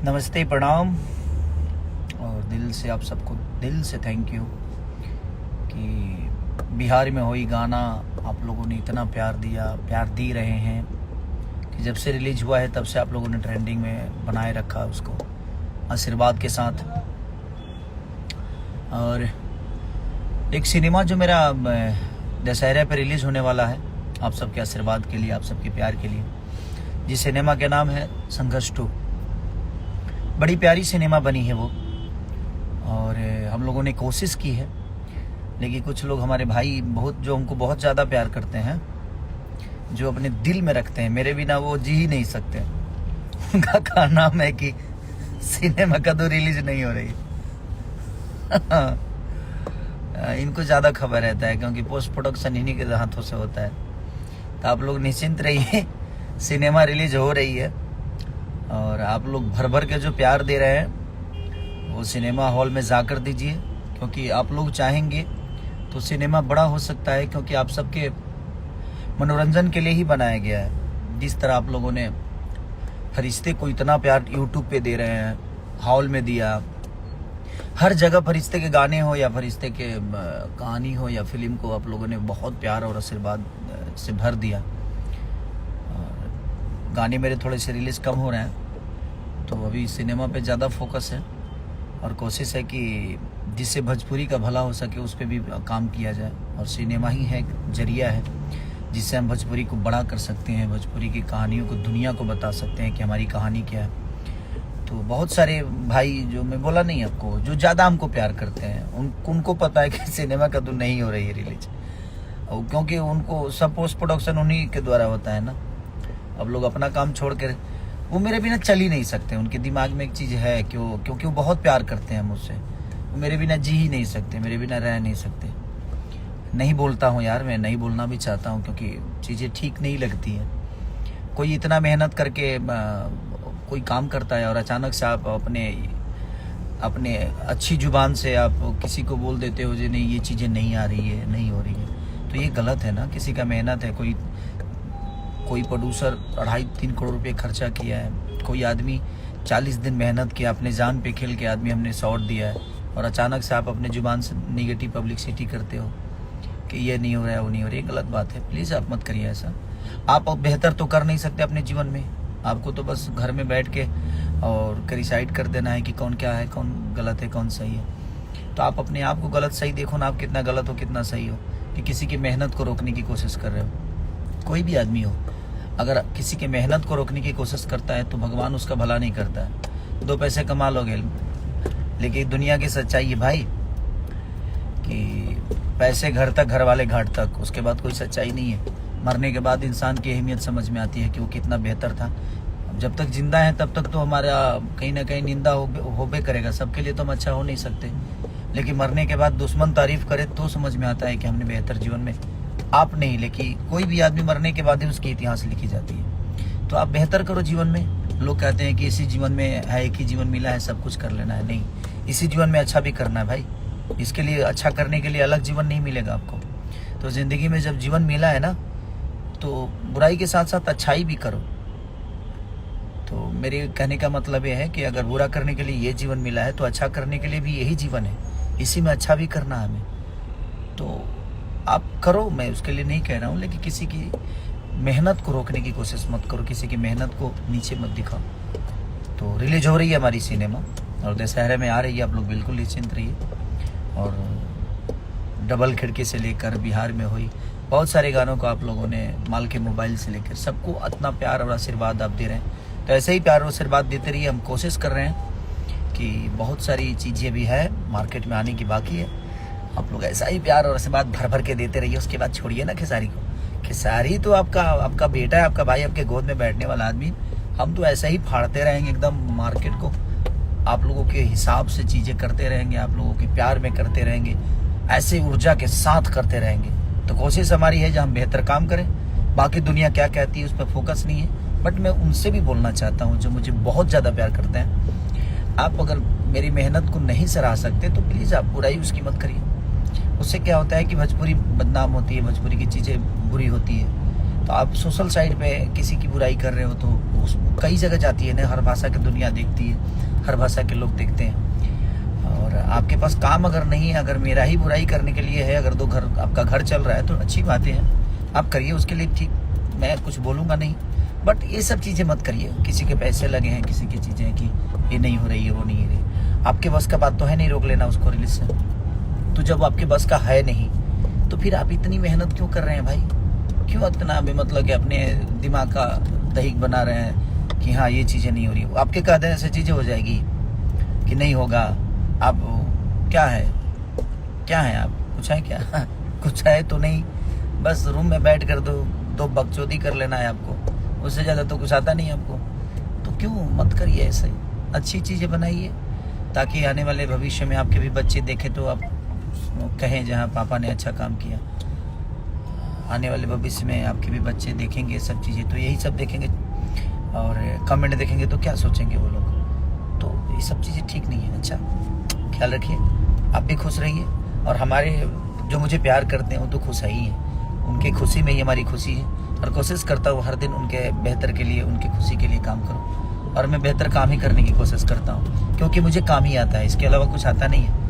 नमस्ते, प्रणाम। और दिल से आप सबको दिल से थैंक यू कि बिहार में हुई गाना आप लोगों ने इतना प्यार दिया, प्यार दे रहे हैं कि जब से रिलीज हुआ है तब से आप लोगों ने ट्रेंडिंग में बनाए रखा उसको आशीर्वाद के साथ। और एक सिनेमा जो मेरा दशहरे पे रिलीज़ होने वाला है, आप सबके आशीर्वाद के लिए, आप सबके प्यार के लिए, जिस सिनेमा के नाम है संघर्ष 2। बड़ी प्यारी सिनेमा बनी है वो, और हम लोगों ने कोशिश की है, लेकिन कुछ लोग हमारे भाई जो हमको बहुत ज़्यादा प्यार करते हैं, जो अपने दिल में रखते हैं, मेरे बिना वो जी ही नहीं सकते। उनका कहना नाम है कि सिनेमा का तो रिलीज नहीं हो रही। इनको ज़्यादा खबर रहता है क्योंकि पोस्ट प्रोडक्शन इन्हीं के हाथों से होता है। तो आप लोग निश्चिंत रहिए, सिनेमा रिलीज हो रही है और आप लोग भर भर के जो प्यार दे रहे हैं वो सिनेमा हॉल में जाकर दीजिए, क्योंकि आप लोग चाहेंगे तो सिनेमा बड़ा हो सकता है, क्योंकि आप सबके मनोरंजन के लिए ही बनाया गया है। जिस तरह आप लोगों ने फरिश्ते को इतना प्यार यूट्यूब पे दे रहे हैं, हॉल में दिया, हर जगह फरिश्ते के गाने हो या फरिश्ते के कहानी हो या फिल्म को आप लोगों ने बहुत प्यार और आशीर्वाद से भर दिया। गाने मेरे थोड़े से रिलीज़ कम हो रहे हैं, तो अभी सिनेमा पे ज़्यादा फोकस है और कोशिश है कि जिससे भोजपुरी का भला हो सके उस पर भी काम किया जाए। और सिनेमा ही है, जरिया है जिससे हम भोजपुरी को बड़ा कर सकते हैं, भोजपुरी की कहानियों को दुनिया को बता सकते हैं कि हमारी कहानी क्या है। तो बहुत सारे भाई, जो मैं बोला नहीं आपको, जो ज़्यादा हमको प्यार करते हैं, उनको पता है कि सिनेमा का तो नहीं हो रही है रिलीज, क्योंकि उनको सब पोस्ट प्रोडक्शन उन्हीं के द्वारा होता है ना। अब लोग अपना काम छोड़ कर, वो मेरे बिना चल ही नहीं सकते। उनके दिमाग में एक चीज़ है क्योंकि वो बहुत प्यार करते हैं मुझसे, वो मेरे बिना जी ही नहीं सकते, मेरे बिना रह नहीं सकते। नहीं बोलता हूँ यार, मैं नहीं बोलना भी चाहता हूँ क्योंकि चीज़ें ठीक नहीं लगती हैं। कोई इतना मेहनत करके कोई काम करता है और अचानक से आप अपने अच्छी जुबान से आप किसी को बोल देते हो जी नहीं, ये चीज़ें नहीं आ रही है, नहीं हो रही है, तो ये गलत है ना। किसी का मेहनत है, कोई प्रोड्यूसर 2.5-3 करोड़ रुपए खर्चा किया है, कोई आदमी 40 दिन मेहनत किया, अपने जान पे खेल के आदमी हमने शॉट दिया है, और अचानक से आप अपने जुबान से निगेटिव पब्लिसिटी करते हो कि ये नहीं हो रहा है, वो नहीं हो रहा है। ये गलत बात है, प्लीज़ आप मत करिए ऐसा। आप बेहतर तो कर नहीं सकते अपने जीवन में, आपको तो बस घर में बैठ के और डिसाइड कर देना है कि कौन क्या है, कौन गलत है, कौन सही है। तो आप अपने आप को गलत सही देखो ना, आप कितना गलत हो कितना सही हो, कि किसी की मेहनत को रोकने की कोशिश कर रहे हो। कोई भी आदमी हो, अगर किसी की मेहनत को रोकने की कोशिश करता है तो भगवान उसका भला नहीं करता है। 2 पैसे कमा लोगे, लेकिन दुनिया की सच्चाई है भाई कि पैसे घर तक, घर वाले घाट तक, उसके बाद कोई सच्चाई नहीं है। मरने के बाद इंसान की अहमियत समझ में आती है कि वो कितना बेहतर था। जब तक जिंदा है तब तक तो हमारा कहीं ना कहीं निंदा होबे करेगा, सबके लिए तो हम अच्छा हो नहीं सकते, लेकिन मरने के बाद दुश्मन तारीफ करे तो समझ में आता है कि हमने बेहतर जीवन में, आप नहीं, लेकिन कोई भी आदमी मरने के बाद ही उसकी इतिहास लिखी जाती है। तो आप बेहतर करो जीवन में। लोग कहते हैं कि इसी जीवन में है, एक ही जीवन मिला है, सब कुछ कर लेना है। नहीं, इसी जीवन में अच्छा भी करना है भाई। इसके लिए, अच्छा करने के लिए अलग जीवन नहीं मिलेगा आपको। तो ज़िंदगी में जब जीवन मिला है ना, तो बुराई के साथ साथ अच्छाई भी करो। तो मेरे कहने का मतलब ये है कि अगर बुरा करने के लिए ये जीवन मिला है तो अच्छा करने के लिए भी यही जीवन है, इसी में अच्छा भी करना है हमें। तो आप करो, मैं उसके लिए नहीं कह रहा हूँ, लेकिन किसी की मेहनत को रोकने की कोशिश मत करो, किसी की मेहनत को नीचे मत दिखाओ। तो रिलीज हो रही है हमारी सिनेमा और दशहरे में आ रही है, आप लोग बिल्कुल निश्चिंत रहिए। और डबल खिड़की से लेकर बिहार में हुई, बहुत सारे गानों को आप लोगों ने माल के मोबाइल से लेकर सबको इतना प्यार और आशीर्वाद आप दे रहे हैं। तो ऐसे ही प्यार और आशीर्वाद देते रहिए। हम कोशिश कर रहे हैं कि बहुत सारी चीज़ें भी है मार्केट में आने की बाकी है, आप लोग ऐसा ही प्यार और आशीर्वाद भर भर के देते रहिए। उसके बाद छोड़िए ना खेसारी को। खेसारी तो आपका बेटा है, आपका भाई, आपके गोद में बैठने वाला आदमी। हम तो ऐसा ही फाड़ते रहेंगे एकदम मार्केट को, आप लोगों के हिसाब से चीज़ें करते रहेंगे, आप लोगों के प्यार में करते रहेंगे, ऐसे ऊर्जा के साथ करते रहेंगे। तो कोशिश हमारी है जो हम बेहतर काम करें। बाकी दुनिया क्या कहती है उस पर फोकस नहीं है, बट मैं उनसे भी बोलना चाहता हूँ जो मुझे बहुत ज़्यादा प्यार करते हैं। आप अगर मेरी मेहनत को नहीं सराह सकते तो प्लीज़ आप बुराई उसकी मत करिए। उससे क्या होता है कि भोजपुरी बदनाम होती है, भोजपुरी की चीज़ें बुरी होती है। तो आप सोशल साइड पे किसी की बुराई कर रहे हो तो कई जगह जाती है ना, हर भाषा की दुनिया देखती है, हर भाषा के लोग देखते हैं। और आपके पास काम अगर नहीं है, अगर मेरा ही बुराई करने के लिए है, अगर आपका घर चल रहा है तो अच्छी बातें हैं, आप करिए उसके लिए, ठीक, मैं कुछ बोलूँगा नहीं। बट ये सब चीज़ें मत करिए, किसी के पैसे लगे हैं, किसी की चीज़ें कि ये नहीं हो रही है, वो नहीं हो रही। आपके बस का बात तो है नहीं रोक लेना उसको रिलीज से। तो जब आपके बस का है नहीं तो फिर आप इतनी मेहनत क्यों कर रहे हैं भाई? क्यों इतना मतलब कि अपने दिमाग का दहीक बना रहे हैं कि हाँ ये चीज़ें नहीं हो रही? आपके कह देने से चीज़ें हो जाएगी कि नहीं होगा? आप क्या है आप? कुछ है क्या? कुछ है तो नहीं, बस रूम में बैठ कर दो बकचोदी कर लेना है आपको, उससे ज़्यादा तो कुछ आता नहीं आपको। तो क्यों मत करिए ऐसे, अच्छी चीज़ें बनाइए ताकि आने वाले भविष्य में आपके भी बच्चे देखें तो आप कहें जहाँ पापा ने अच्छा काम किया। आने वाले भविष्य में आपके भी बच्चे देखेंगे सब चीज़ें, तो यही सब देखेंगे और कमेंट देखेंगे तो क्या सोचेंगे वो लोग? तो ये सब चीज़ें ठीक नहीं है। अच्छा, ख्याल रखिए, आप भी खुश रहिए और हमारे जो मुझे प्यार करते हैं वो तो खुश है ही है, उनकी खुशी में ही हमारी खुशी है। और कोशिश करता हूँ हर दिन उनके बेहतर के लिए, उनकी खुशी के लिए काम करूँ, और मैं बेहतर काम ही करने की कोशिश करता हूँ क्योंकि मुझे काम ही आता है, इसके अलावा कुछ आता नहीं है।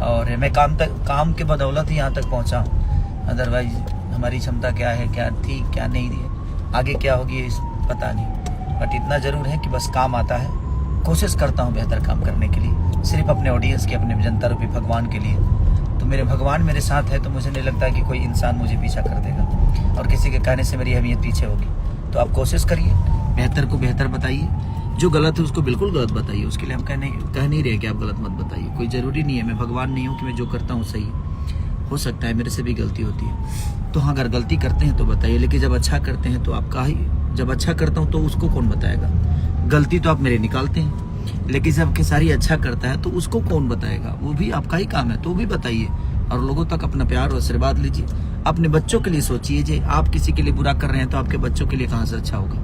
और मैं काम के बदौलत ही यहाँ तक पहुँचा हूँ, अदरवाइज हमारी क्षमता क्या है, क्या थी, क्या नहीं थी, आगे क्या होगी पता नहीं। बट इतना ज़रूर है कि बस काम आता है, कोशिश करता हूँ बेहतर काम करने के लिए, सिर्फ अपने ऑडियंस के, अपने जनता रूपी भगवान के लिए। तो मेरे भगवान मेरे साथ है तो मुझे नहीं लगता कि कोई इंसान मुझे पीछा कर देगा और किसी के कहने से मेरी अहमियत पीछे होगी। तो आप कोशिश करिए, बेहतर को बेहतर बताइए, जो गलत है उसको बिल्कुल गलत बताइए। उसके लिए हम कह नहीं रहे कि आप गलत मत बताइए, कोई ज़रूरी नहीं है, मैं भगवान नहीं हूँ कि मैं जो करता हूँ सही। हो सकता है मेरे से भी गलती होती है, तो हाँ अगर गलती करते हैं तो बताइए, लेकिन जब अच्छा करते हैं तो आपका ही, जब अच्छा करता हूँ तो उसको कौन बताएगा? गलती तो आप मेरे निकालते हैं, लेकिन जब खेसारी अच्छा करता है तो उसको कौन बताएगा? वो भी आपका ही काम है, तो भी बताइए और लोगों तक अपना प्यार और आशीर्वाद लीजिए। अपने बच्चों के लिए सोचिए, जे आप किसी के लिए बुरा कर रहे हैं तो आपके बच्चों के लिए कहाँ से अच्छा होगा?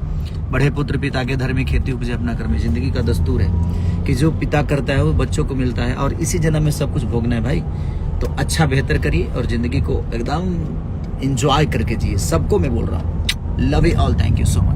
बड़े पुत्र पिता के धर्म में खेती उपजे अपना कर्म, जिंदगी का दस्तूर है कि जो पिता करता है वो बच्चों को मिलता है और इसी जन्म में सब कुछ भोगना है भाई। तो अच्छा बेहतर करिए और जिंदगी को एकदम एंजॉय करके जिए। सबको मैं बोल रहा हूँ, love you all, thank you so much.